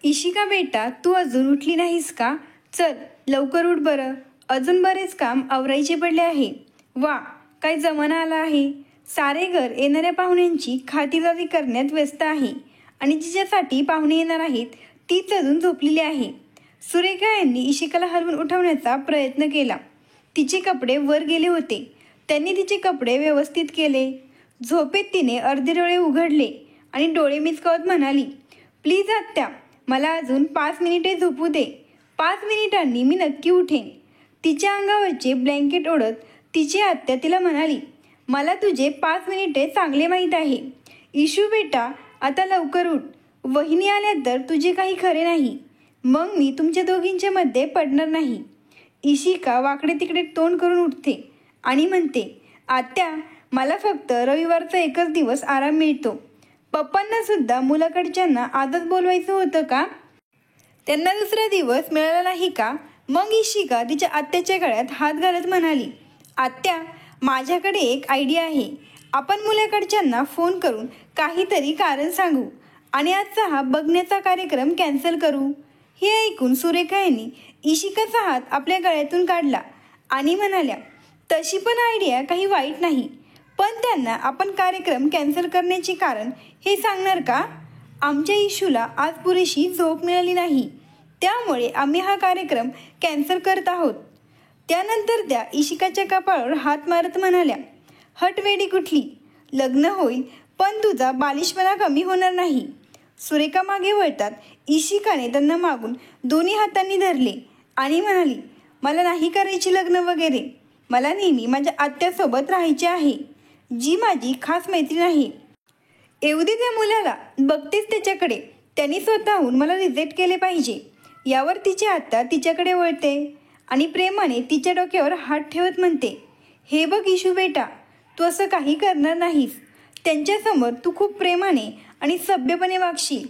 इशिका बेटा, तू अजून उठली नाहीस का? चल लवकर उठ बरं, अजून बरेच काम आवरायचे पडले आहे. वा, काय जमाना आला आहे. सारे घर येणाऱ्या पाहुण्यांची खातिरदारी करण्यात व्यस्त आहे आणि जिच्यासाठी पाहुणे येणार आहेत तीच अजून झोपलेली आहे. सुरेखा यांनी इशिकाला हलवून उठवण्याचा प्रयत्न केला. तिचे कपडे वर गेले होते. त्यांनी तिचे कपडे व्यवस्थित केले. झोपेत तिने अर्धे डोळे उघडले आणि डोळे मिचकावत म्हणाली, प्लीज आत्या, मला अजून 5 मिनिटे झोपू दे. 5 मिनिटांनी मी नक्की उठेन. तिच्या अंगावरचे ब्लँकेट ओढत तिची आत्या तिला म्हणाली, मला तुझे 5 मिनिटे चांगले माहीत आहे. इशू बेटा, आता लवकर उठ. वहिनी आल्या तर तुझे काही खरे नाही. मग मी तुमच्या दोघींच्या मध्ये पडणार नाही. इशिका वाकडे तिकडे तोंड करून उठते आणि म्हणते, आत्या, मला फक्त रविवारचा एकच दिवस आराम मिळतो. पप्पांना सुद्धा मुलाकडच्यांना आजच बोलवायचं होतं का? त्यांना दुसरा दिवस मिळाला नाही का? मग इशिका तिच्या आत्याच्या गळ्यात हात घालत म्हणाली, आत्या, माझ्याकडे एक आयडिया आहे. आपण मुलाकडच्यांना फोन करून काहीतरी कारण सांगू आणि आजचा हा बघण्याचा कार्यक्रम कॅन्सल करू. हे ऐकून सुरेखा यांनी इशिकाचा हात आपल्या गळ्यातून काढला आणि म्हणाल्या, तशी पण आयडिया काही वाईट नाही, पण त्यांना आपण कार्यक्रम कॅन्सल करण्याचे कारण हे सांगणार का? आमच्या इशूला आज पुरेशी झोप मिळाली नाही, त्यामुळे आम्ही हा कार्यक्रम कॅन्सल करत आहोत. त्यानंतर त्या इशिकाच्या कपाळावर हात मारत म्हणाल्या, हटवेडी कुठली, लग्न होईल पण तुझा बालिशपणा कमी होणार नाही. सुरेखा मागे वळतात. इशिकाने त्यांना मागून दोन्ही हातांनी धरले आणि म्हणाली, मला नाही करायची लग्न वगैरे. मला नेहमी माझ्या आत्यासोबत राहायचे आहे, जी माझी खास मैत्रीण आहे. येऊ दे त्या मुलाला, बघतेच त्याच्याकडे. त्यांनी स्वतःहून मला रिजेक्ट केले पाहिजे. यावर तिची आत्या तिच्याकडे वळते आणि प्रेमाने तिच्या डोक्यावर हात ठेवत म्हणते, हे बघ इशू बेटा, तू असं काही करणार नाहीस. त्यांच्यासमोर तू खूप प्रेमाने आणि सभ्यपणे वागशील.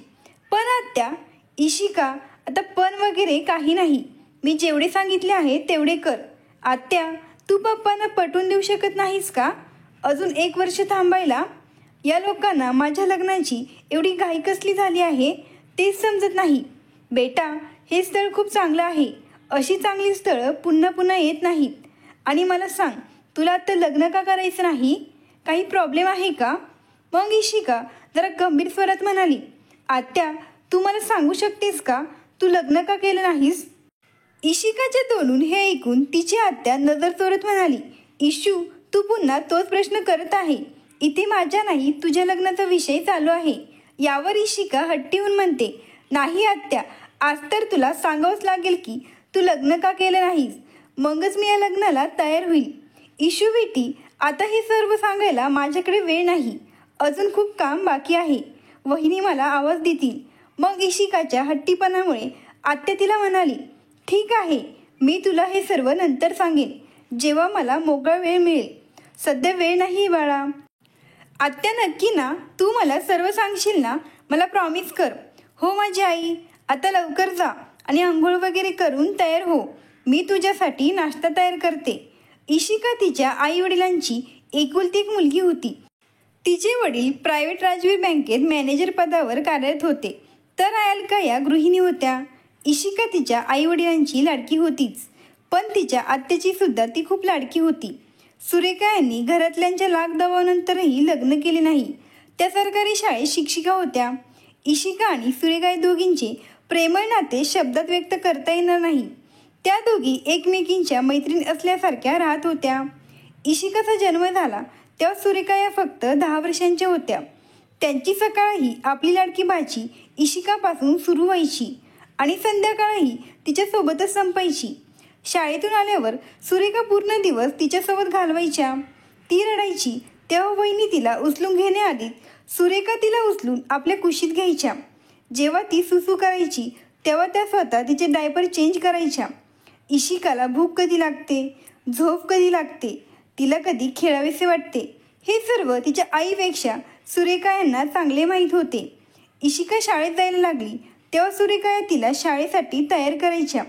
पण आत्या, इशिका, आता पण वगैरे काही नाही. मी जेवढे सांगितले आहे तेवढे कर. आत्या, तू पप्पांना पटवून देऊ शकत नाहीस का अजून 1 वर्ष थांबायला? या लोकांना माझ्या लग्नाची एवढी घाई कसली झाली आहे तेच समजत नाही. बेटा, हे स्थळ खूप चांगलं आहे. अशी चांगली स्थळं पुन्हा पुन्हा येत नाहीत. आणि मला सांग, तुला आता लग्न का करायचं नाही? काही प्रॉब्लेम आहे का? मग इशिका जरा गंभीर स्वरात म्हणाली, आत्या, तू मला सांगू शकतेस का तू लग्न का केलं नाहीस? इशिकाच्या तोंडून हे ऐकून तिची आत्या नजर चोरत म्हणाली, इशू, तू पुन्हा तोच प्रश्न करत आहे. इथे माझ्या नाही तुझ्या लग्नाचा विषय चालू आहे. यावर इशिका हट्टी होऊन म्हणते, नाही आत्या, आज तर तुला सांगावंच लागेल की तू लग्न का केलं नाहीस. मगच मी या लग्नाला तयार होईल. इशू बेटी, आता हे सर्व सांगायला माझ्याकडे वेळ नाही. अजून खूप काम बाकी आहे. वहिनी मला आवाज देतील. मग इशिकाच्या हट्टीपणामुळे आत्या तिला म्हणाली, ठीक आहे, मी तुला हे सर्व नंतर सांगेन, जेव्हा मला मोकळा वेळ मिळेल. सध्या वेळ नाही बाळा. आत्या, नक्की ना? तू मला सर्व सांगशील ना? मला प्रॉमिस कर. हो माझी आई. आता लवकर जा आणि आंघोळ वगैरे करून तयार हो. मी तुझ्यासाठी नाश्ता तयार करते. इशिका तिच्या आई वडिलांची एकुलती एक मुलगी होती. तिचे वडील प्रायव्हेट राजवीर बँकेत मॅनेजर पदावर कार्यरत होते, तर अयाल्का या गृहिणी होत्या. इशिका तिच्या आई वडिलांची लाडकी होतीच, पण तिच्या आत्याची सुद्धा ती खूप लाडकी होती. सुरेखा यांनी घरातल्यांच्या दबावानंतरही लग्न केले नाही. त्या सरकारी शाळेत शिक्षिका होत्या. इशिका आणि सुरेखा या दोघींचे प्रेमळ नाते शब्दात व्यक्त करता येणार नाही. त्या दोघी एकमेकींच्या मैत्रीण असल्यासारख्या राहत होत्या. इशिकाचा जन्म झाला तेव्हा सुरेखा या फक्त 10 वर्षांच्या होत्या. त्यांची सकाळही आपली लाडकी भाची इशिकापासून सुरू व्हायची आणि संध्याकाळही तिच्यासोबतच संपायची. शाळेतून आल्यावर सुरेखा पूर्ण दिवस तिच्यासोबत घालवायच्या. ती रडायची तेव्हा वहिनी तिला उचलून घेण्याआधी सुरेखा तिला उचलून आपल्या कुशीत घ्यायच्या. जेव्हा ती सुसू करायची तेव्हा त्या स्वतः तिचे डायपर चेंज करायच्या. इशिकाला भूक कधी लागते, झोप कधी लागते, तिला कधी खेळावेसे वाटते, हे सर्व तिच्या आईपेक्षा सुरेखा यांना चांगले माहीत होते. इशिका शाळेत जायला लागली तेव्हा सुरेखा तिला शाळेसाठी तयार करायच्या.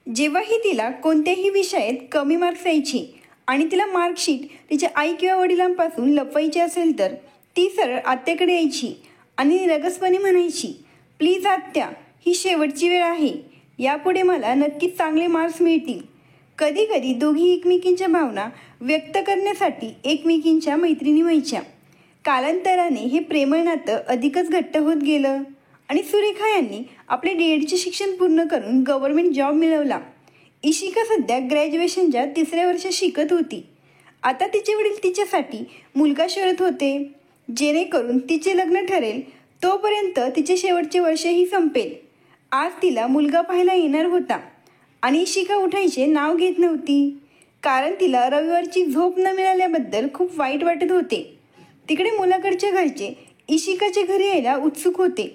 जेव्हाही तिला कोणत्याही विषयात कमी मार्क्स यायचे आणि तिला मार्कशीट तिच्या आई किंवा वडिलांपासून लपवायची असेल तर ती सरळ आत्याकडे यायची आणि निरगसपणे म्हणायची, प्लीज आत्या, ही शेवटची वेळ आहे. यापुढे मला नक्कीच चांगले मार्क्स मिळतील. कधी कधी दोघी एकमेकींच्या भावना व्यक्त करण्यासाठी एकमेकींच्या मैत्रिणी व्हायच्या. कालांतराने हे प्रेमळ नातं अधिकच घट्ट होत गेलं आणि सुरेखा यांनी आपले DEDचे शिक्षण पूर्ण करून गव्हर्नमेंट जॉब मिळवला. इशिका सध्या ग्रॅज्युएशनच्या 3ऱ्या वर्षात शिकत होती. आता तिचे वडील तिच्यासाठी मुलगा शोधत होते, जेणेकरून तिचे लग्न ठरेल. तोपर्यंत तिचे शेवटचे वर्षही संपेल. आज तिला मुलगा पाहायला येणार होता आणि इशिका उठायचे नाव घेत नव्हती, कारण तिला रविवारची झोप न मिळाल्याबद्दल खूप वाईट वाटत होते. तिकडे मुलाकडच्या घरचे इशिकाच्या घरी यायला उत्सुक होते.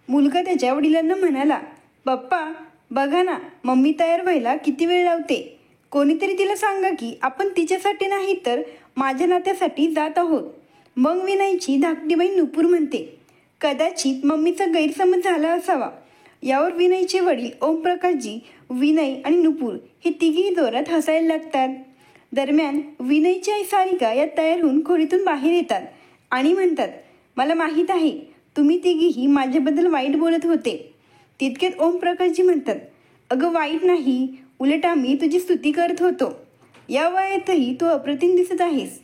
मुलगा त्याच्या वडिलांना म्हणाला, पप्पा बघा ना, मम्मी तयार व्हायला किती वेळ लावते. कोणीतरी तिला सांगा की आपण तिच्यासाठी नाही तर माझ्या नात्यासाठी जात आहोत. मग विनयची धाकटी बहीण नुपूर म्हणते, कदाचित मम्मीचा गैरसमज झाला असावा. यावर विनयचे वडील ओमप्रकाशजी, विनय आणि नुपूर हे तिघेही जोरात हसायला लागतात. दरम्यान विनयची आई सारिका या तयार होऊन खोलीतून बाहेर येतात आणि म्हणतात, मला माहीत आहे तुम्ही तिघीही माझ्याबद्दल वाईट बोलत होते. तितकेच ओमप्रकाशजी म्हणतात, अगं वाईट नाही, उलट आम्ही तुझी स्तुती करत होतो. या वयातही तू अप्रतिम दिसत आहेस.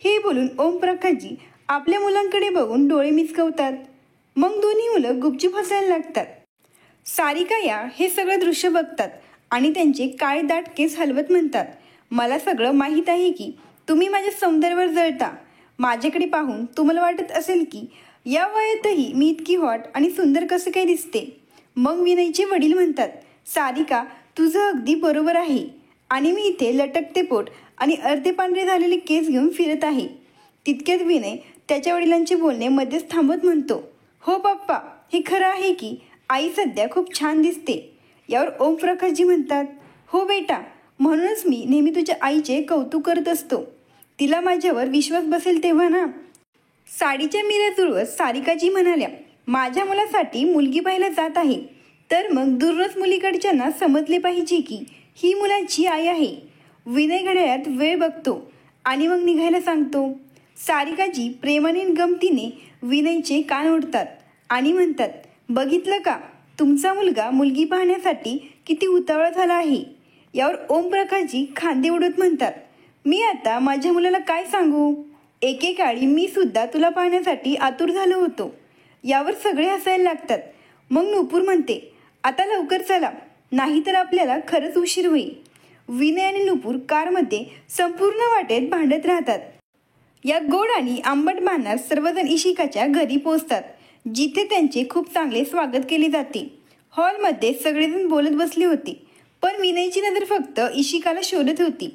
हे बोलून ओमप्रकाशजी आपल्या मुलांकडे बघून डोळे मिचकवतात. मग दोन्ही मुलं गुपचूप हसायला लागतात. सारिका या हे सगळं दृश्य बघतात आणि त्यांचे काळे दाट केस हलवत म्हणतात, मला सगळं माहीत आहे की तुम्ही माझ्या सौंदर्यावर जळता. माझ्याकडे पाहून तुम्हाला वाटत असेल की या वयातही मी इतकी हॉट आणि सुंदर कसं काय दिसते. मग विनयचे वडील म्हणतात, सारिका तुझं अगदी बरोबर आहे आणि मी इथे लटकते पोट आणि अर्धे पांढरे झालेले केस घेऊन फिरत आहे. तितक्यात विनय त्याच्या वडिलांचे बोलणे मध्येच थांबवत म्हणतो, हो पप्पा, हे खरं आहे की आई सध्या खूप छान दिसते. यावर ओमप्रकाशजी म्हणतात, हो बेटा, म्हणूनच मी नेहमी तुझ्या आईचे कौतुक करत असतो. तिला माझ्यावर विश्वास बसेल तेव्हा ना. साडीच्या मिऱ्या जुळवत सारिकाजी म्हणाल्या, माझ्या मुलासाठी मुलगी पाहायला जात आहे, तर मग दूरच मुलीकडच्यांना समजले पाहिजे की ही मुलाची आई आहे. विनय घड्याळात वेळ बघतो आणि मग निघायला सांगतो. सारिकाजी प्रेमाने गमतीने विनयचे कान ओढतात आणि म्हणतात, बघितलं का, तुमचा मुलगा मुलगी पाहण्यासाठी किती उतावळा झाला आहे. यावर ओमप्रकाशजी खांदे उडत म्हणतात, मी आता माझ्या मुलाला काय सांगू. एकेकाळी मी सुद्धा तुला पाहण्यासाठी आतुर झालो होतो. यावर सगळे हसायला लागतात. मग नुपूर म्हणते, आता लवकर चला, नाहीतर आपल्याला खरंच उशीर होईल. विनय आणि नुपूर कारमध्ये संपूर्ण वाटेत भांडत राहतात. या गोड आणि आंबट बाणात सर्वजण इशिकाच्या घरी पोहोचतात, जिथे त्यांचे खूप चांगले स्वागत केले जाते. हॉलमध्ये सगळेजण बोलत बसले होते, पण विनयची नजर फक्त इशिकाला शोधत होती.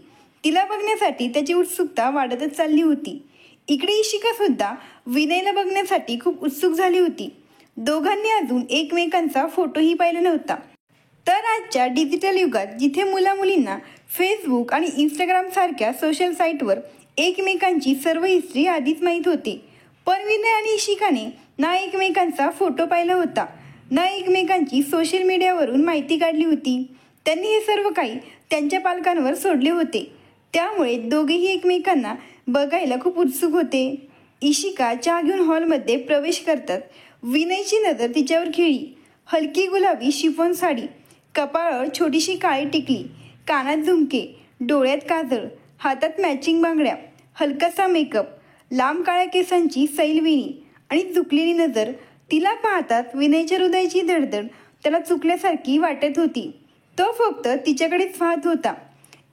तिला बघण्यासाठी त्याची उत्सुकता वाढतच चालली होती. इकडे इशिका सुद्धा विनयला बघण्यासाठी खूप उत्सुक झाली होती. दोघांनी अजून एकमेकांचा फोटोही पाहिला नव्हता. तर आजच्या डिजिटल युगात जिथे मुलामुलींना फेसबुक आणि इंस्टाग्राम सारख्या सोशल साईटवर एकमेकांची सर्व हिस्ट्री आधीच माहीत होती, पण विनय आणि इशिकाने ना एकमेकांचा फोटो पाहिला होता, ना एकमेकांची सोशल मीडियावरून माहिती काढली होती. त्यांनी हे सर्व काही त्यांच्या पालकांवर सोडले होते. त्यामुळे दोघेही एकमेकांना बघायला खूप उत्सुक होते. इशिका चहा घेऊन हॉलमध्ये प्रवेश करतात. विनयची नजर तिच्यावर खेळली. हलकी गुलाबी शिफॉन साडी, कपाळावर छोटीशी काळी टिकली, कानात झुमके, डोळ्यात काजळ, हातात मॅचिंग बांगड्या, हलकासा मेकअप, लांब काळ्या केसांची सैलविणी आणि झुकलेली नजर. तिला पाहतात विनयच्या हृदयाची धडधड त्याला चुकल्यासारखी वाटत होती. तो फक्त तिच्याकडेच पाहत होता.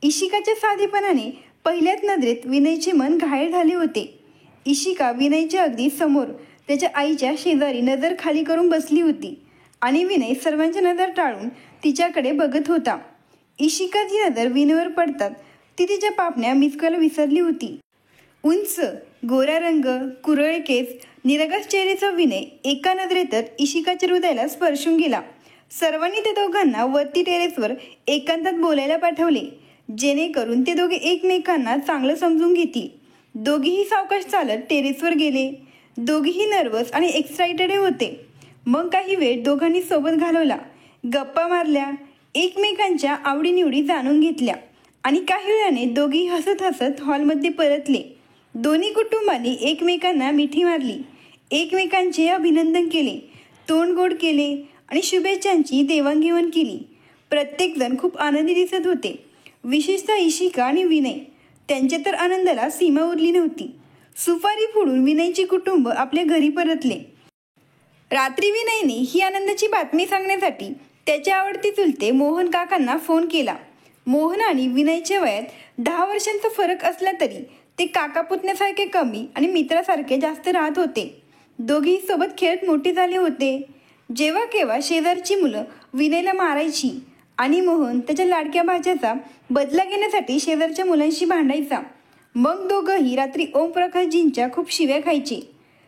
इशिकाच्या साधेपणाने पहिल्याच नजरेत विनयचे मन घायल झाले होते. इशिका विनयच्या अगदी समोर त्याच्या आईच्या शेजारी नजर खाली करून बसली होती आणि विनय सर्वांची नजर टाळून तिच्याकडे बघत होता. इशिकाची नजर विनयवर पडतात ती तिच्या पापण्या मिचकायला विसरली होती. उंच, गोरा रंग, कुरळे केस, निरागस चेहऱ्याचा विनय एका नजरेतच इशिकाच्या हृदयाला स्पर्शून गेला. सर्वांनी त्या दोघांना वरती टेरेसवर एकांतात बोलायला पाठवले, जेणेकरून ते दोघे एकमेकांना चांगलं समजून घेतील. दोघेही सावकाश चालत टेरेसवर गेले. दोघेही नर्वस आणि एक्साइटेड होते. मग काही वेळ दोघांनी सोबत घालवला, गप्पा मारल्या, एकमेकांच्या आवडीनिवडी जाणून घेतल्या आणि काही वेळाने दोघेही हसत हसत हॉलमध्ये परतले. दोन्ही कुटुंबांनी एकमेकांना मिठी मारली, एकमेकांचे अभिनंदन केले, तोंड गोड केले आणि शुभेच्छांची देवाणघेवाण केली. प्रत्येकजण खूप आनंदी दिसत होते, विशेषतः इशिका आणि विनय. त्यांच्या तर आनंदाला सीमा उरली नव्हती. सुपारी फोडून विनयचे कुटुंब आपल्या घरी परतले. रात्री विनयने ही आनंदाची बातमी सांगण्यासाठी त्याचे आवडते चुलते मोहन काकांना फोन केला. मोहन आणि विनयच्या वयात 10 वर्षांचा फरक असला तरी ते काका पुतण्यासारखे कमी आणि मित्रासारखे जास्त राहत होते. दोघेही सोबत खेळत मोठे झाले होते. जेव्हा केव्हा शेजारची मुलं विनयला मारायची आणि मोहन त्याच्या लाडक्या भाच्याचा बदला घेण्यासाठी शेजारच्या मुलांशी भांडायचा. मग दोघंही रात्री ओमप्रकाशजींच्या खूप शिव्या खायचे.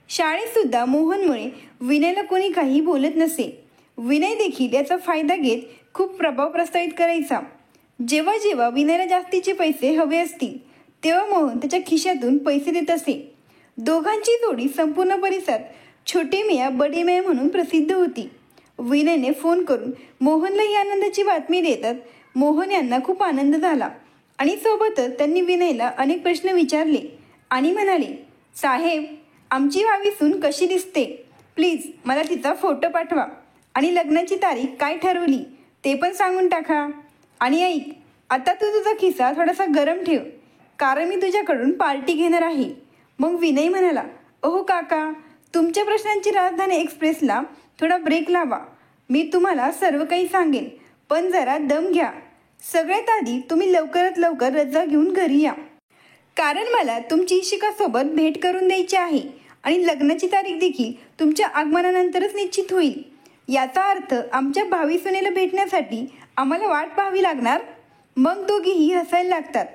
शाळेत सुद्धा मोहनमुळे विनयला कोणी काही बोलत नसे. विनय देखील याचा फायदा घेत खूप प्रभाव प्रस्थापित करायचा. जेव्हा जेव्हा विनयला जास्तीचे पैसे हवे असतील तेव्हा मोहन त्याच्या खिशातून पैसे देत असे. दोघांची जोडी संपूर्ण परिसरात छोटे मिया बडे मिया म्हणून प्रसिद्ध होती. विनयने फोन करून मोहनला ही आनंदाची बातमी देतात मोहन यांना खूप आनंद झाला आणि सोबतच त्यांनी विनयला अनेक प्रश्न विचारले आणि म्हणाले, साहेब, आमची भावी सून कशी दिसते? प्लीज मला तिचा फोटो पाठवा आणि लग्नाची तारीख काय ठरवली ते पण सांगून टाका. आणि ऐक, आता तू तुझा खिसा थोडासा गरम ठेव, कारण मी तुझ्याकडून पार्टी घेणार आहे. मग विनय म्हणाला, ओहो काका, तुमच्या प्रश्नांची राजधानी एक्सप्रेसला थोडा ब्रेक लावा. मी तुम्हाला सर्व काही सांगेन, पण जरा दम घ्या. सगळ्यात आधी तुम्ही लवकरात लवकर रजा घेऊन घरी या, कारण मला तुमची इशिकासोबत भेट करून द्यायची आहे आणि लग्नाची तारीख देखील तुमच्या आगमनानंतरच निश्चित होईल. याचा अर्थ आमच्या भावी सुनेला भेटण्यासाठी आम्हाला वाट पाहावी लागणार. मग दोघीही हसायला लागतात.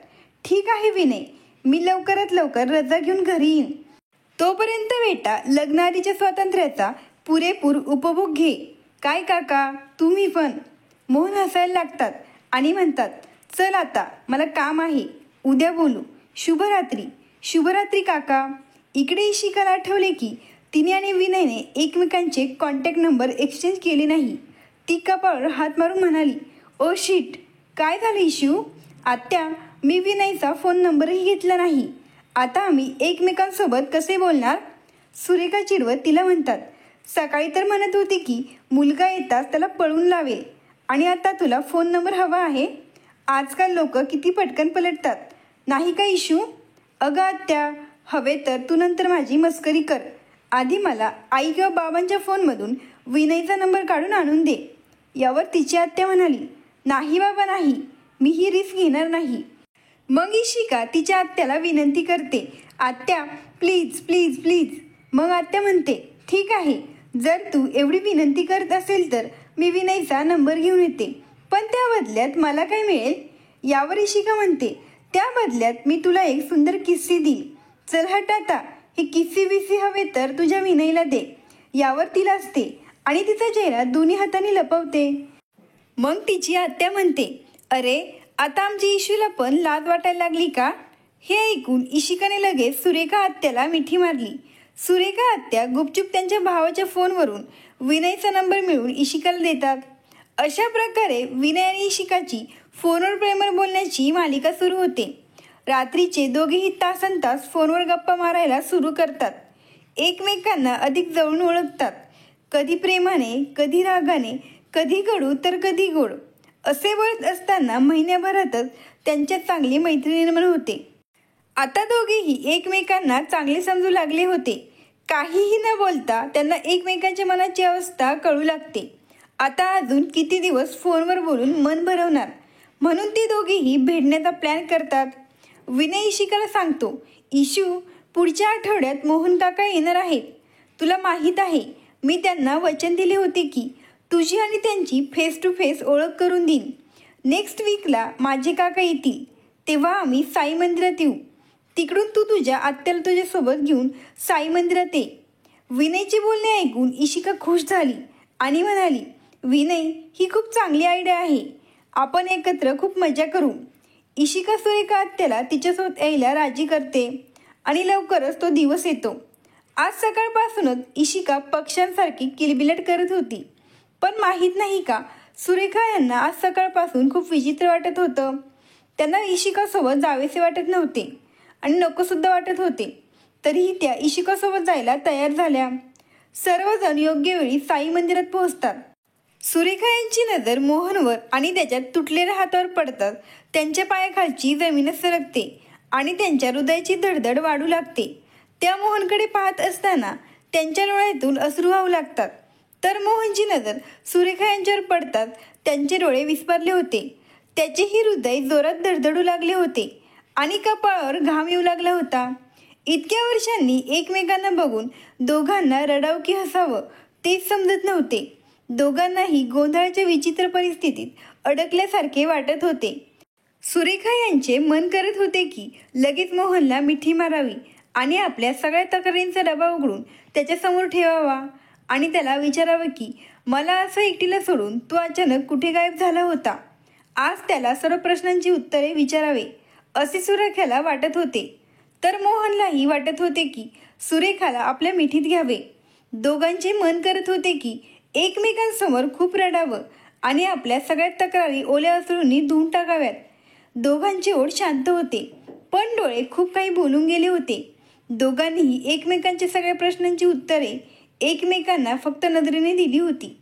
ठीक आहे विनय, मी लवकरात लवकर रजा घेऊन घरी येईन. तोपर्यंत बेटा लग्नाआधीच्या स्वातंत्र्याचा पुरेपूर उपभोग घे. काय काका, तुम्ही पण? मोहन हसायला लागतात आणि म्हणतात, चल आता मला काम आहे, उद्या बोलू. शुभरात्री. शुभरात्री काका. इकडे इशिकाला आठवले की तिने आणि विनयने एकमेकांचे कॉन्टॅक्ट नंबर एक्सचेंज केले नाही. ती कपाळावर हात मारून म्हणाली, ओ शिट, काय झालं इशू? आत्या, मी विनयचा फोन नंबरही घेतला नाही. आता आम्ही एकमेकांसोबत कसे बोलणार? सुरेखा चिडवत तिला म्हणतात, सकाळी तर म्हणत होती की मुलगा येताच त्याला पळून लावेल आणि आता तुला फोन नंबर हवा आहे? आजकाल लोक किती पटकन पलटतात, नाही का इशू? अगं आत्या, हवे तर तू नंतर माझी मस्करी कर. आधी मला आई किंवा बाबांच्या फोनमधून विनयचा नंबर काढून आणून दे. यावर तिची आत्या म्हणाली, नाही बाबा नाही, मी ही रिस्क घेणार नाही. मग इशिका तिच्या आत्याला विनंती करते, आत्या प्लीज प्लीज प्लीज. मग आत्या म्हणते, ठीक आहे, जर तू एवढी विनंती करत असेल तर मी विनयचा नंबर घेऊन येते, पण त्या बदल्यात मला काय मिळेल? यावर इशिका म्हणते, त्या बदल्यात मी तुला एक सुंदर किस्सी देईल. चल हट आता, हे किस्सी बिस्सी हवे तर तुझ्या विनयला दे. यावर ती लाजते आणि तिचा चेहरा दोन्ही हाताने लपवते. मग तिची आत्या म्हणते, अरे आता आमची इशूला पण लाज वाटायला लागली का? हे ऐकून इशिकाने लगेच सुरेखा आत्याला मिठी मारली. सुरेखा आत्या गुपचूप त्यांच्या भावाच्या फोनवरून विनयचा नंबर मिळवून इशिकाला देतात. अशा प्रकारे विनय आणि इशिकाची फोनवर प्रेमळ बोलण्याची मालिका सुरू होते. रात्रीचे दोघेही तासनतास फोनवर गप्पा मारायला सुरू करतात. एकमेकांना अधिक जवळून ओळखतात. कधी प्रेमाने, कधी रागाने, कधी कडू तर कधी गोड. असे बोलत असताना महिन्याभरातच त्यांच्यात चांगली मैत्री निर्माण होते. आता दोघेही एकमेकांना चांगले समजू लागले होते. काहीही न बोलता त्यांना एकमेकांच्या मनाची अवस्था कळू लागते. आता अजून किती दिवस फोनवर बोलून मन भरवणार, म्हणून ती दोघेही भेटण्याचा प्लॅन करतात. विनय इशिकाला सांगतो, इशू, पुढच्या आठवड्यात मोहन काका येणार आहेत. तुला माहीत आहे, मी त्यांना वचन दिले होते की तुझी आणि त्यांची फेस टू फेस ओळख करून देईन. नेक्स्ट वीकला माझे काका येतील, तेव्हा आम्ही साई मंदिरात येऊ. तिकडून तू तुझ्या आत्याला तुझ्यासोबत घेऊन साई मंदिरात ये. विनयची बोलणे ऐकून इशिका खुश झाली आणि म्हणाली, विनय, ही खूप चांगली आयडिया आहे. आपण एकत्र खूप मजा करू. इशिका सुरेखा आत्याला तिच्यासोबत यायला राजी करते आणि लवकरच तो दिवस येतो. आज सकाळपासूनच इशिका पक्ष्यांसारखी किलबिलाट करत होती. पण माहीत नाही का, सुरेखा यांना आज सकाळपासून खूप विचित्र वाटत होतं. त्यांना इशिकासोबत जावेसे वाटत नव्हते आणि नकोसुद्धा वाटत होते. तरीही त्या इशिकासोबत जायला तयार झाल्या. सर्वजण योग्य वेळी साई मंदिरात पोहोचतात. सुरेखा यांची नजर मोहनवर आणि त्याच्या तुटलेल्या हातावर पडतात. त्यांच्या पायाखालची जमीनच सरकते आणि त्यांच्या हृदयाची धडधड वाढू लागते. त्या मोहनकडे पाहत असताना त्यांच्या डोळ्यातून अश्रू वाहू लागतात. तर मोहनची नजर सुरेखा यांच्यावर पडतात. त्यांचे डोळे विस्फारले होते. त्याचेही हृदय जोरात धडधडू लागले होते आणि कपाळावर घाम येऊ लागला होता. इतक्या वर्षांनी एकमेकांना बघून दोघांना रडावं की हसावं तेच समजत नव्हते. दोघांनाही गोंधळाच्या विचित्र परिस्थितीत अडकल्यासारखे वाटत होते. सुरेखा यांचे मन करत होते की लगेच मोहनला मिठी मारावी आणि आपल्या सगळ्या तक्रारींचा डबा उघडून त्याच्यासमोर ठेवावा आणि त्याला विचारावं की मला असं एकटीला सोडून तू अचानक कुठे गायब झाला होता. आज त्याला सर्व प्रश्नांची उत्तरे विचारावे असे सुरेखाला वाटत होते. तर मोहनलाही वाटत होते की सुरेखाला आपल्या मिठीत घ्यावे. दोघांचे मन करत होते की एकमेकांसमोर खूप रडावं आणि आपल्या सगळ्या तक्रारी ओल्या अश्रूंनी धुवून टाकाव्यात. दोघांचे ओठ शांत होते पण डोळे खूप काही बोलून गेले होते. दोघांनीही एकमेकांच्या सगळ्या प्रश्नांची उत्तरे एकमेकांना फक्त नजरेने दिली होती.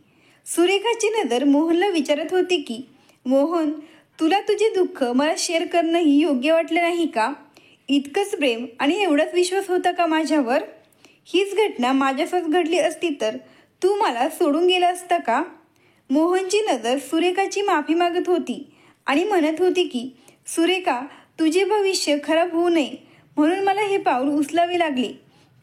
सुरेखाची नजर मोहनला विचारत होती की मोहन, तुला तुझे दुःख मला शेअर करणंही योग्य वाटलं नाही का? इतकंच प्रेम आणि एवढाच विश्वास होता का माझ्यावर? हीच घटना माझ्यासोबत घडली असती तर तू मला सोडून गेला असता का? मोहनची नजर सुरेखाची माफी मागत होती आणि म्हणत होती की सुरेखा, तुझे भविष्य खराब होऊ नये म्हणून मला हे पाऊल उचलावे लागले.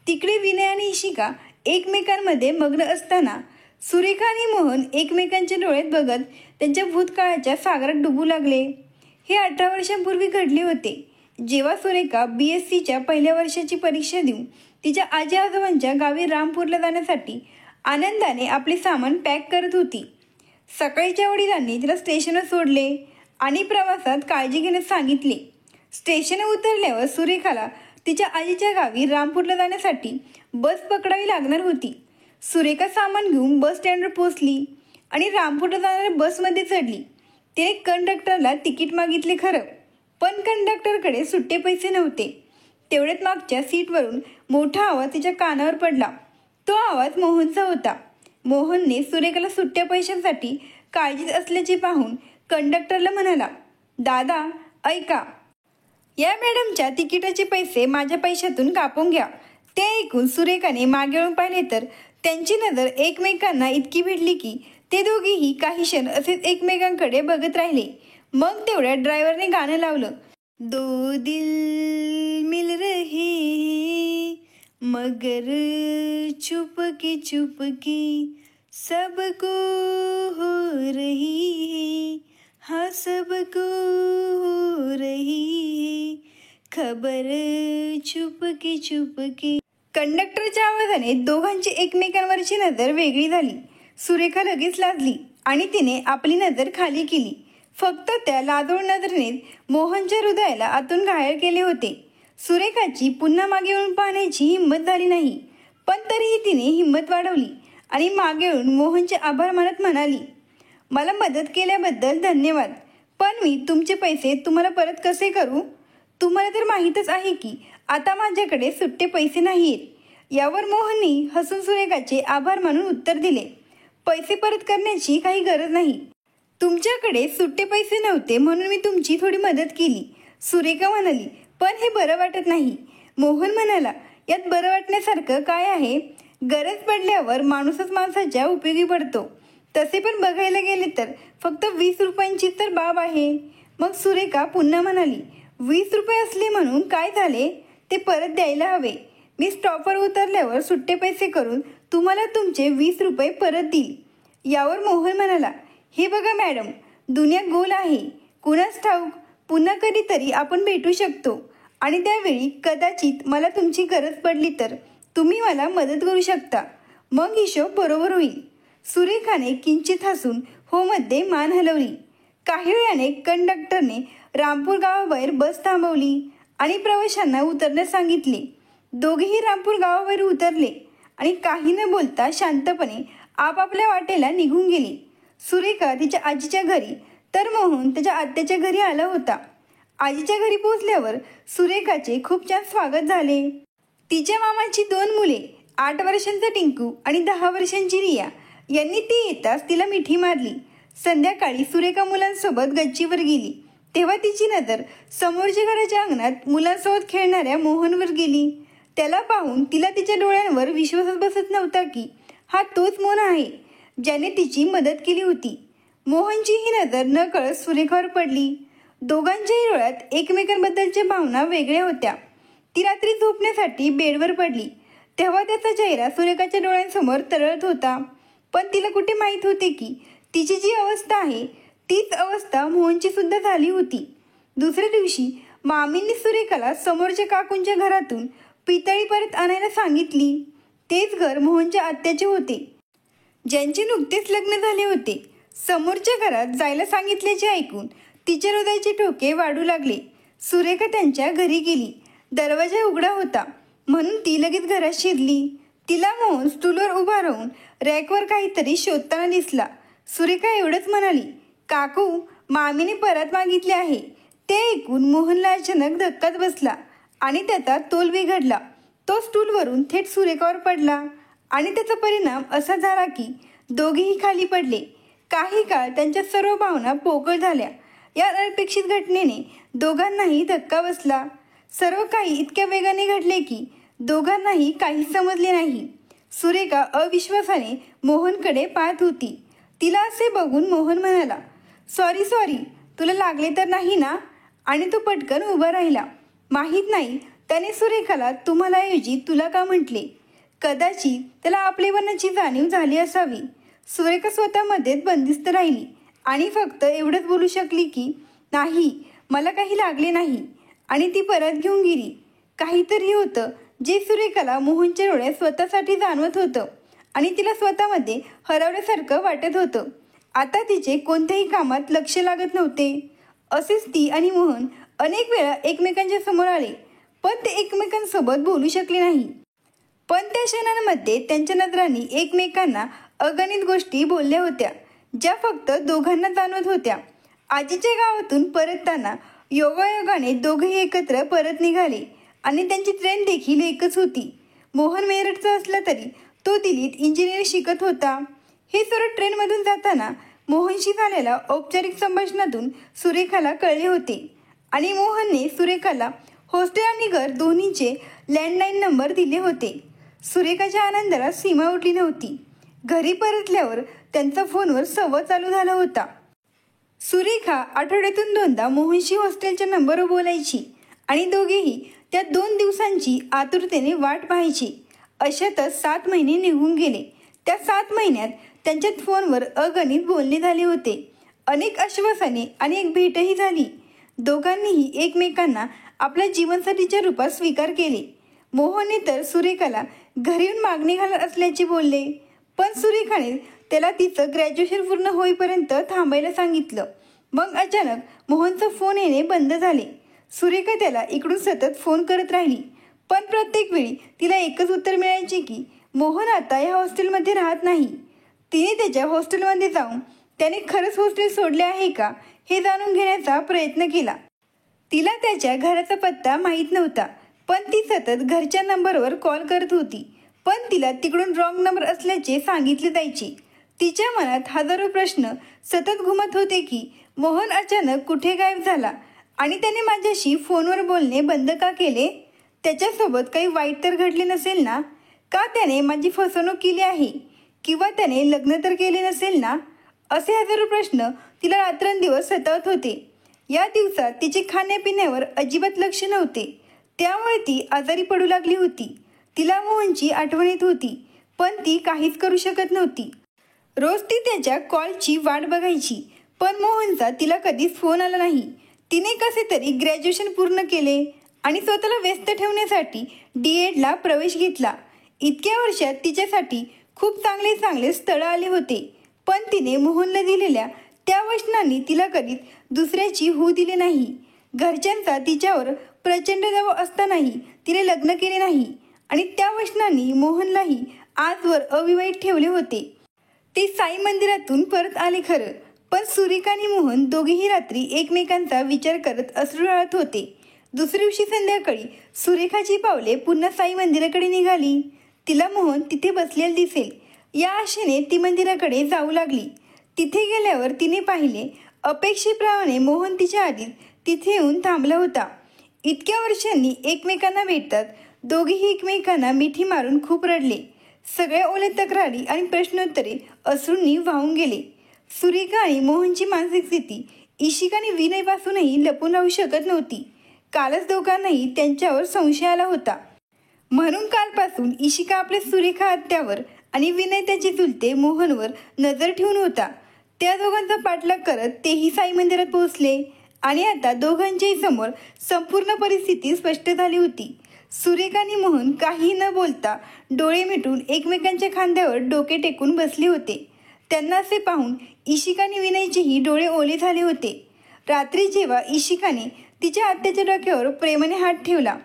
तिकडे विनय आणि इशिका एकमेकांमध्ये मग्न असताना सुरेखा आणि मोहन एकमेकांच्या डोळ्यात बघत त्यांच्या भूतकाळाच्या सागरात डुबू लागले. हे 18 वर्षांपूर्वी घडले होते, जेव्हा सुरेखा BScच्या पहिल्या वर्षाची परीक्षा देऊन तिच्या आजी आजोबांच्या गावी रामपूरला जाण्यासाठी आनंदाने आपले सामान पॅक करत होती. सकाळीच्या वडिलांनी तिला स्टेशनवर सोडले आणि प्रवासात काळजी घेण्यास सांगितले. स्टेशनवर उतरल्यावर सुरेखाला तिच्या आजीच्या गावी रामपूरला जाण्यासाठी बस पकडावी लागणार होती. सुरेखा सामान घेऊन बस स्टँडवर पोहोचली आणि रामपूरला जाणाऱ्या बसमध्ये चढली. तिने कंडक्टरला तिकीट मागितले खरं, पण कंडक्टरकडे सुट्टे पैसे नव्हते. तेवढ्यात मागच्या सीटवरून मोठा आवाज तिच्या कानावर पडला. तो आवाज मोहनचा होता. मोहनने सुरेखाला सुट्ट्या पैशांसाठी काळजीत असल्याचे पाहून कंडक्टरला म्हणाला, दादा ऐका, या मॅडमच्या तिकिटाचे पैसे माझ्या पैशातून कापून घ्या. ते ऐकून सुरेखाने मागे वळून पाहिले तर त्यांची नजर एकमेकांना इतकी भिडली की ते दोघेही काही क्षण असेच एकमेकांकडे बघत राहिले. मग तेवढ्या ड्रायव्हरने गाणं लावलं, दो दिल मिल रहे मगर चुपके चुपके सबको हो रही है, हाँ सबको हो रही है खबर चुपके चुपके. कंडक्टरच्या आवाजाने दोघांची एकमेकांवरची नजर वेगळी झाली. सुरेखा लगेच लाजली आणि तिने आपली नजर खाली केली. फक्त त्या लाजोळ नजरेने मोहनच्या हृदयाला आतून घायल केले होते. सुरेखाची पुन्हा मागे वळून पाहण्याची हिंमत झाली नाही, पण तरीही तिने हिंमत वाढवली आणि मागे वळून मोहनचे आभार मानत म्हणाली, मला मदत केल्याबद्दल धन्यवाद, पण मी तुमचे पैसे तुम्हाला परत कसे करू? तुम्हाला तर माहीतच आहे की आता माझ्याकडे सुट्टे पैसे नाहीत. यावर मोहनने हसून सुरेखाचे आभार मानून उत्तर दिले, पैसे परत करण्याची काही गरज नाही. तुमच्याकडे सुट्टे पैसे नव्हते म्हणून मी तुमची थोडी मदत केली. सुरेखा म्हणाली, पण हे बरं वाटत नाही. मोहन म्हणाला, यात बरं वाटण्यासारखं काय आहे? गरज पडल्यावर माणूसच माणसाच्या उपयोगी पडतो. तसे पण बघायला गेले तर फक्त 20 रुपयांची तर बाब आहे. मग सुरेखा पुन्हा म्हणाली, 20 रुपये असले म्हणून काय झाले? ते परत द्यायला हवे. मी स्टॉपवर उतरल्यावर सुट्टे पैसे करून तुम्हाला तुमचे 20 रुपये परत देईल. यावर मोहन म्हणाला, हे बघा मॅडम, दुनिया गोल आहे. कुणास ठाऊक पुन्हा कधीतरी आपण भेटू शकतो आणि त्यावेळी कदाचित मला तुमची गरज पडली तर तुम्ही मला मदत करू शकता. मग हिशोब बरोबर होईल. सुरेखाने किंचित हसून हो मध्ये मान हलवली. काही वेळाने कंडक्टरने रामपूर गावाबाहेर बस थांबवली आणि प्रवाशांना उतरण्यास सांगितले. दोघेही रामपूर गावाबाहेर उतरले आणि काही न बोलता शांतपणे आपापल्या वाटेला निघून गेले. सुरेखा तिच्या आजीच्या घरी तर मोहन त्याच्या आत्याच्या घरी आला होता. आजीच्या घरी पोहोचल्यावर सुरेखाचे खूप छान स्वागत झाले. तिच्या मामाची 2 मुले, 8 वर्षांचा टिंकू आणि 10 वर्षांची रिया यांनी ती येताच तिला मिठी मारली. संध्याकाळी सुरेखा मुलांसोबत गच्चीवर गेली तेव्हा तिची नजर समोरच्या घराच्या अंगणात मुलांसोबत खेळणाऱ्या मोहनवर गेली. त्याला पाहून तिला तिच्या डोळ्यांवर विश्वासच बसत नव्हता की हा तोच मोहन आहे ज्याने तिची मदत केली होती. मोहनची ही नजर नकळत सुरेखावर पडली. दोघांच्याही डोळ्यात एकमेकांबद्दलच्या भावना वेगळ्या होत्या. ती रात्री झोपण्यासाठी बेडवर पडली तेव्हा त्याचा चेहरा सुरेखाच्या डोळ्यांसमोर तरळत होता. पण तिला कुठे माहीत होते की तिची जी अवस्था आहे तीच अवस्था मोहनची सुद्धा झाली होती. दुसऱ्या दिवशी मामींनी सुरेखाला समोरच्या काकूंच्या घरातून पितळी परत आणायला सांगितली. तेच घर मोहनच्या आत्याचे होते ज्यांचे नुकतेच लग्न झाले होते. समोरच्या घरात जायला सांगितल्याचे ऐकून तिच्या हृदयाचे ठोके वाढू लागले. सुरेखा त्यांच्या घरी गेली. दरवाजा उघडा होता म्हणून ती लगेच घरात शिरली. तिला मोहन स्टूलवर उभा राहून रॅकवर काहीतरी शोधताना दिसला. सुरेखा एवढंच म्हणाली, काकू मामीने परत मागितले आहे. ते ऐकून मोहनला अचानक धक्काच बसला आणि त्याचा तोल बिघडला. तो स्टूलवरून थेट सुरेखावर पडला आणि त्याचा परिणाम असा झाला की दोघेही खाली पडले. काही काळ त्यांच्या सर्व भावना पोकळ झाल्या. या अनपेक्षित घटनेने दोघांनाही धक्का बसला. सर्व काही इतक्या वेगाने घडले की दोघांनाही काही समजले नाही. सुरेखा अविश्वासाने मोहनकडे पाहत होती. तिला असे बघून मोहन म्हणाला, सॉरी तुला लागले तर नाही ना? आणि तो पटकन उभा राहिला. माहीत नाही त्याने सुरेखाला तुम्हाला ऐवजी तुला का म्हटले. कदाचित त्याला आपलेपणाची जाणीव झाली असावी. सुरेखा स्वतःमध्येच बंदिस्त राहिली आणि फक्त एवढंच बोलू शकली की नाही मला काही लागले नाही आणि ती परत घेऊन गेली. काहीतरी होतं जे सुरेखाला मोहनच्या डोळ्यात स्वतःसाठी जाणवत होतं आणि तिला स्वतःमध्ये हरवल्यासारखं वाटत होतं. आता तिचे कोणत्याही कामात लक्ष लागत नव्हते. असेच ती आणि मोहन अनेक वेळा एकमेकांच्या समोर आले पण ते एकमेकांसोबत बोलू शकले नाही. पण त्या क्षणांमध्ये त्यांच्या नजरांनी एकमेकांना अगणित गोष्टी बोलल्या होत्या ज्या फक्त दोघांना जाणवत होत्या. आजीच्या गावातून परतताना योगायोगाने दोघेही एकत्र परत निघाले आणि त्यांची ट्रेन देखील एकच होती. मोहन मेरठचा असला तरी तो दिल्लीत इंजिनिअरिंग शिकत होता. हे सर्व ट्रेनमधून जाताना मोहनशी झालेल्या औपचारिक संभाषणातून सुरेखाला कळले होते आणि मोहनने सुरेखाला हॉस्टेल आणि घर दोन्हीचे लँडलाईन नंबर दिले होते. सुरेखाच्या आनंदाला सीमा उरली नव्हती. घरी परतल्यावर त्यांचा फोनवर संवाद चालू झाला होता. सुरेखा आठवड्यातून 2दा मोहनशी हॉस्टेलच्या नंबरवर बोलायची आणि दोघेही त्या 2 दिवसांची आतुरतेने वाट पाहायची. अशातच 7 महिने निघून गेले. त्या 7 महिन्यात त्यांच्यात फोनवर अगणित बोलणे झाले होते. अनेक आश्वासने आणि एक भेटही झाली. दोघांनीही एकमेकांना आपल्या जीवनसाथीच्या रूपात स्वीकार केले. मोहनने तर सुरेखाला घरी येऊन मागणी घालत असल्याचे बोलले पण सुरेखाने त्याला तिचं ग्रॅज्युएशन पूर्ण होईपर्यंत थांबायला सांगितलं. मग अचानक मोहनचा फोन येणे बंद झाले. सुरेखा त्याला इकडून सतत फोन करत राहिली पण प्रत्येक वेळी तिला एकच उत्तर मिळायचे की मोहन आता या हॉस्टेलमध्ये राहत नाही. तिने त्याच्या हॉस्टेलमध्ये जाऊन त्याने खरंच हॉस्टेल सोडले आहे का हे जाणून घेण्याचा प्रयत्न केला. तिला त्याच्या घराचा पत्ता माहीत नव्हता पण ती सतत घरच्या नंबरवर कॉल करत होती पण तिला तिकडून रॉंग नंबर असल्याचे सांगितले जायचे. तिच्या मनात हजारो प्रश्न सतत घुमत होते की मोहन अचानक कुठे गायब झाला आणि त्याने माझ्याशी फोनवर बोलणे बंद का केले. त्याच्यासोबत काही वाईट तर घडले नसेल ना? का त्याने माझी फसवणूक केली आहे किंवा त्याने लग्न तर केले नसेल ना? असे हजारो प्रश्न तिला रात्रंदिवस सतावत होते. या दिवसात तिचे खाण्यापिण्यावर अजिबात लक्ष नव्हते त्यामुळे ती आजारी पडू लागली होती. तिला मोहनची आठवण येत होती पण ती काहीच करू शकत नव्हती. रोज ती त्याच्या कॉलची वाट बघायची पण मोहनचा तिला कधीच फोन आला नाही. तिने कसे तरी ग्रॅज्युएशन पूर्ण केले आणि स्वतःला व्यस्त ठेवण्यासाठी D.Ed.ला प्रवेश घेतला. इतक्या वर्षात तिच्यासाठी खूप चांगले स्थळं आले होते पण तिने मोहनला दिलेल्या त्या वचनांनी तिला कधीच दुसऱ्याची होऊ दिले नाही. घरच्यांचा तिच्यावर प्रचंड दबाव असतानाही तिने लग्न केले नाही आणि त्या वचनांनी मोहनलाही आजवर अविवाहित ठेवले होते. ते साई मंदिरातून परत आले खरं पण सुरेखा आणि मोहन दोघेही रात्री एकमेकांचा विचार करत अश्रू ढाळत होते. दुसऱ्या दिवशी संध्याकाळी सुरेखाची पावले पुन्हा साई मंदिराकडे निघाली. तिला मोहन तिथे बसलेला दिसेल या आशेने ती मंदिराकडे जाऊ लागली. तिथे गेल्यावर तिने पाहिले, अपेक्षेप्रमाणे मोहन तिच्या आधीच तिथे येऊन थांबला होता. इतक्या वर्षांनी एकमेकांना भेटतात दोघेही एकमेकांना मिठी मारून खूप रडले. सगळ्या ओल्या तक्रारी आणि प्रश्नोत्तरे अश्रूंनी वाहून गेले. सुरेखा आणि मोहनची मानसिक स्थिती इशिका आणि विनयपासूनही लपून राहू शकत नव्हती. कालच दोघांनाही त्यांच्यावर संशय आला होता. म्हणून कालपासून इशिका आपल्या सुरेखा आत्यावर आणि विनय त्याचे चुलते मोहनवर नजर ठेवून होता. त्या दोघांचा पाठलाग करत तेही साई मंदिरात पोहोचले आणि आता दोघांच्याही समोर संपूर्ण परिस्थिती स्पष्ट झाली होती. सुरेखा आणि मोहन काही न बोलता डोळे मिटून एकमेकांच्या खांद्यावर डोके टेकून बसले होते. त्यांना असे पाहून इशिका आणि विनयचेही डोळे ओले झाले होते. रात्री जेव्हा इशिकाने तिच्या आत्याच्या डोक्यावर प्रेमाने हात ठेवला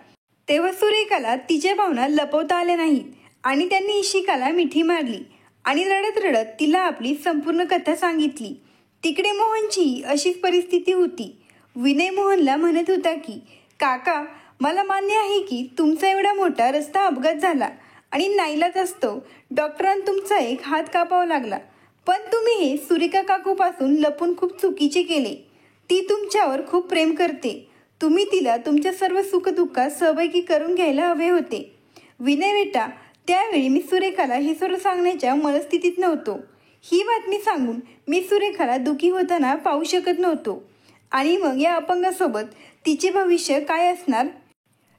तेव्हा सुरेखाला तिच्या भावना लपवता आल्या नाहीत आणि त्यांनी इशिकाला मिठी मारली आणि रडत रडत तिला आपली संपूर्ण कथा सांगितली. तिकडे मोहनचीही अशीच परिस्थिती होती. विनय मोहनला म्हणत होता की, काका, मला मान्य आहे की तुमचा एवढा मोठा रस्ता अपघात झाला आणि नाईलाज असतो डॉक्टरांनी तुमचा एक हात कापावा लागला, पण तुम्ही हे सुरेखा काकूपासून लपून खूप चुकीचे केले. ती तुमच्यावर खूप प्रेम करते. तुम्ही तिला तुमच्या सर्व सुखदुःखात सहभागी करून घ्यायला हवे होते. विनय बेटा, त्यावेळी मी सुरेखाला हे सर्व सांगण्याच्या मनस्थितीत नव्हतो. ही बातमी सांगून मी सुरेखाला दुःखी होताना पाहू शकत नव्हतो. आणि मग या अपंगासोबत तिचे भविष्य काय असणार?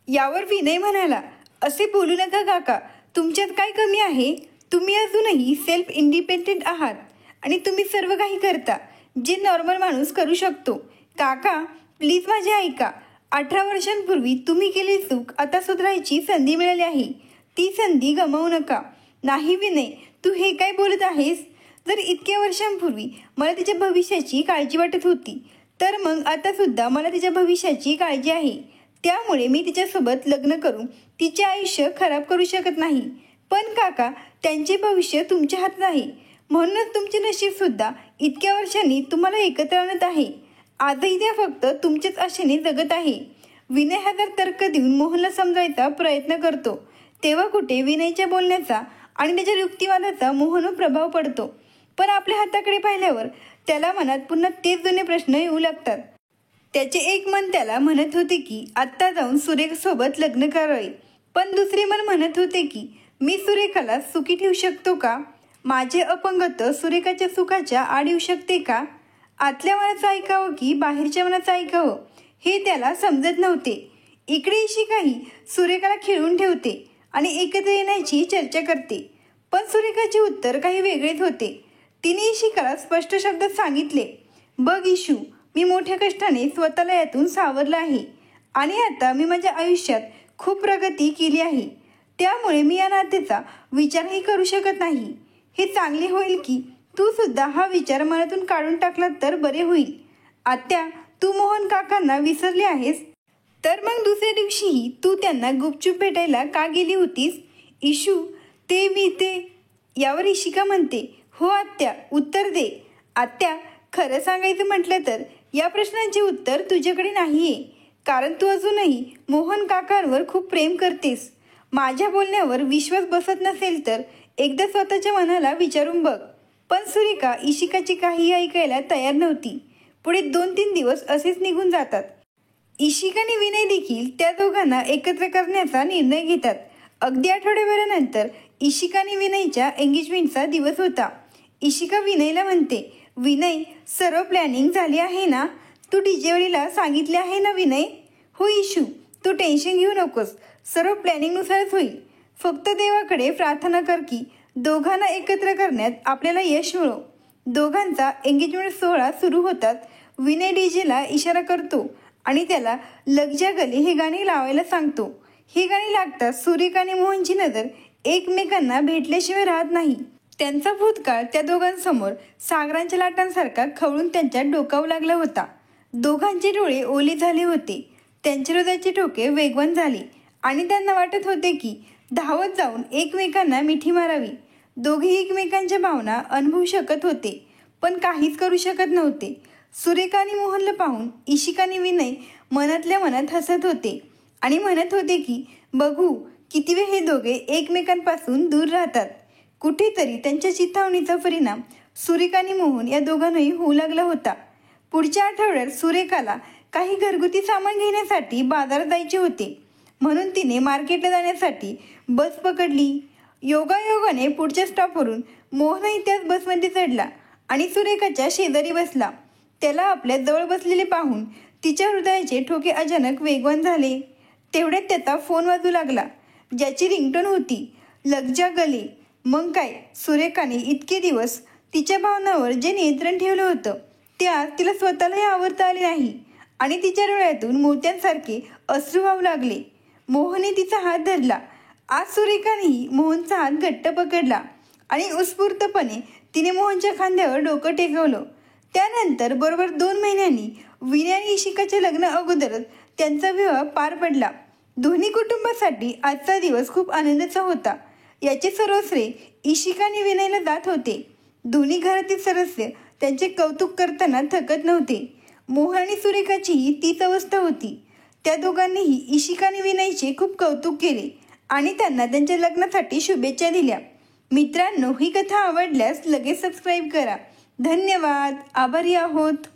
यावर विनय म्हणाला, असे बोलू नका काका, तुमच्यात काय कमी आहे? तुम्ही अजूनही सेल्फ इंडिपेंडेंट आहात आणि तुम्ही सर्व काही करता जे नॉर्मल माणूस करू शकतो. काका, प्लीज माझे ऐका. 18 वर्षांपूर्वी तुम्ही केलेली चूक आता सुधारायची संधी मिळाली आहे. ती संधी गमावू नका. नाही विनय, तू हे काय बोलत आहेस? जर इतक्या वर्षांपूर्वी मला तिच्या भविष्याची काळजी वाटत होती, तर मग आता सुद्धा मला तिच्या भविष्याची काळजी आहे. त्यामुळे मी तिच्यासोबत लग्न करून तिचे आयुष्य खराब करू शकत नाही. पण काका, त्यांचे भविष्य तुमच्या हातात आहे. म्हणूनच तुमचे नशीब सुद्धा इतक्या वर्षांनी तुम्हाला एकत्र आणत आहे. आजही त्या फक्त तुमच्याच आशेने जगत आहे. विनय हजार तर्क देऊन मोहनला समजायचा प्रयत्न करतो. तेव्हा कुठे विनयच्या बोलण्याचा आणि त्याच्या युक्तिवादाचा मोहनवर प्रभाव पडतो. पण आपल्या हाताकडे पाहिल्यावर त्याला मनात पुन्हा तेच जुने प्रश्न येऊ लागतात. त्याचे एक मन त्याला म्हणत होते की आत्ता जाऊन सुरेखासोबत लग्न करावे, पण दुसरे मन म्हणत होते की मी सुरेखाला सुखी ठेवू शकतो का? माझे अपंगत्व सुरेखाच्या सुखाच्या आड येऊ शकते का? आतल्या मनाचं ऐकावं की बाहेरच्या मनाचं ऐकावं हे त्याला समजत नव्हते. इकडे इशिकाही सुरेखाला खिळून ठेवते आणि एकत्र येण्याची चर्चा करते, पण सुरेखाचे उत्तर काही वेगळेच होते. तिने इशिकाला स्पष्ट शब्दात सांगितले, बघ इशू, मी मोठ्या कष्टाने स्वतःला यातून सावरलं आहे आणि आता मी माझ्या आयुष्यात खूप प्रगती केली आहे. त्यामुळे मी या नात्याचा विचारही करू शकत नाही. हे चांगले होईल की तू सुद्धा हा विचार मनातून काढून टाकला तर बरे होईल. आत्या, तू मोहन काकांना विसरले आहेस? तर मग दुसऱ्या दिवशीही तू त्यांना गुपचूप भेटायला का गेली होतीस? इशू, ते यावर इशिका म्हणते, हो आत्या, उत्तर दे. आत्या, खरं सांगायचं म्हटलं तर या प्रश्नांचे उत्तर तुझ्याकडे नाहीये, कारण तू अजूनही मोहन काकांवर खूप प्रेम करतेस. माझ्या बोलण्यावर विश्वास बसत नसेल तर एकदा स्वतःच्या मनाला विचारून बघ. पण सुरेखा इशिकाची काही ऐकायला तयार नव्हती. पुढे 2-3 दिवस असेच निघून जातात. इशिका आणि विनय देखील त्या दोघांना एकत्र करण्याचा निर्णय घेतात. अगदी आठवड्याभरानंतर इशिका आणि विनयच्या एंगेजमेंटचा दिवस होता. इशिका विनयला म्हणते, विनय, सर्व प्लॅनिंग झाली आहे ना? तू डीजेवरीला सांगितले आहे ना विनय? हो इशू, तू टेन्शन घेऊ नकोस, सर्व प्लॅनिंगनुसारच होईल. फक्त देवाकडे प्रार्थना कर की दोघांना एकत्र करण्यात आपल्याला यश मिळो. दोघांचा एंगेजमेंट सोहळा सुरू होतात. विनय डीजेला इशारा करतो आणि त्याला लग जा गले हे गाणे लावायला सांगतो. ही गाणी लागताच सुरेखा आणि मोहनची नजर एकमेकांना भेटल्याशिवाय राहत नाही. त्यांचा भूतकाळ त्या दोघांसमोर सागरांच्या लाटांसारखा खवळून त्यांच्या डोकावू लागला होता. दोघांचे डोळे ओले झाले होते. त्यांच्या हृदयाचे ठोके वेगवान झाले आणि त्यांना वाटत होते की धावत जाऊन एकमेकांना मिठी मारावी. दोघे एकमेकांच्या भावना अनुभवू शकत होते, पण काहीच करू शकत नव्हते. सुरेखा आणि मोहनला पाहून इशिका आणि विनय मनातल्या मनात हसत होते आणि म्हणत होते की बघू किती वेळ हे दोघे एकमेकांपासून दूर राहतात. कुठेतरी त्यांच्या चिथावणीचा परिणाम सुरेखा आणि मोहन या दोघांनाही होऊ लागला होता. पुढच्या आठवड्यात सुरेखाला काही घरगुती सामान घेण्यासाठी बाजारात जायचे होते, म्हणून तिने मार्केटला जाण्यासाठी बस पकडली. योगायोगाने पुढच्या स्टॉपवरून मोहनही त्याच बसमध्ये चढला आणि सुरेखाच्या शेजारी बसला. त्याला आपल्या जवळ बसलेले पाहून तिच्या हृदयाचे ठोके अचानक वेगवान झाले. तेवढ्यात त्याचा फोन वाजू लागला, ज्याची रिंगटोन होती लग जा गले. मग काय, सुरेखाने इतके दिवस तिच्या भावनांवर जे नियंत्रण ठेवलं होतं ते आज तिला स्वतःलाही आवरता आले नाही आणि तिच्या डोळ्यातून मोत्यांसारखे अश्रू वाहू लागले. मोहनने तिचा हात धरला. आज सुरेखानेही मोहनचा हात घट्ट पकडला आणि उत्स्फूर्तपणे तिने मोहनच्या खांद्यावर डोकं टेकवलं. त्यानंतर बरोबर 2 महिन्यांनी विनय आणि इशिकाच्या लग्न अगोदरच त्यांचा विवाह पार पडला. दोन्ही कुटुंबासाठी आजचा दिवस खूप आनंदाचा होता. याचे सर्व श्रेय इशिका आणि विनयला जात होते. दोन्ही घरातील सदस्य त्यांचे कौतुक करताना थकत नव्हते. मोहन आणि सुरेखाचीही तीच अवस्था होती. त्या दोघांनीही इशिका आणि विनयचे खूप कौतुक केले आणि त्यांना त्यांच्या लग्नासाठी शुभेच्छा दिल्या. मित्रांनो, ही कथा आवडल्यास लगेच सबस्क्राईब करा. धन्यवाद. आभारी आहोत.